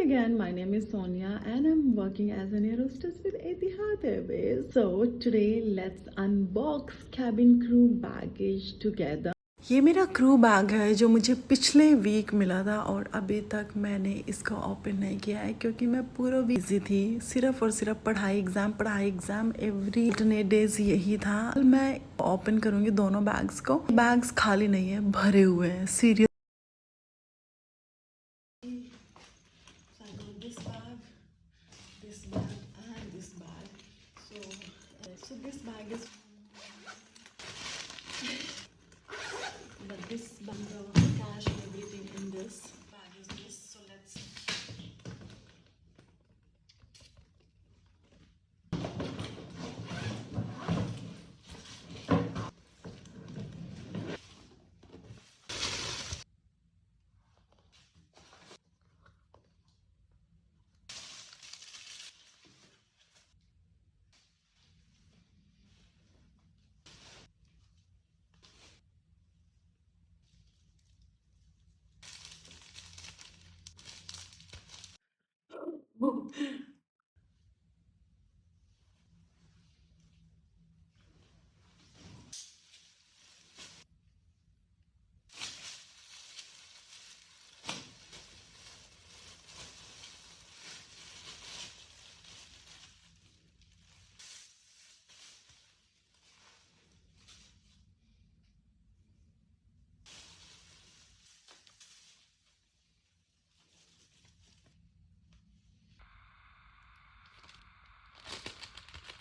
again, my name is Sonia and I'm working as an air hostess with Etihad Airways. So today let's unbox cabin crew baggage together. ये मेरा crew bag है जो मुझे पिछले week मिला था और अभी तक मैंने इसको ओपन नहीं किया है क्योंकि मैं पूरा बिजी थी, सिर्फ और सिर्फ पढ़ाई एग्ज़ाम एवरी अल्टरनेट डेज यही था। मैं ओपन करूँगी दोनों बैग्स को। बैग्स खाली नहीं है, भरे हुए हैं serious. This bag and this bag. So this bag is, but this bag, the cash and everything in this bag is this. So let's.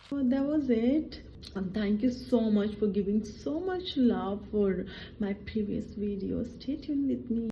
So that was it. And thank you so much for giving so much love for my previous videos. Stay tuned with me.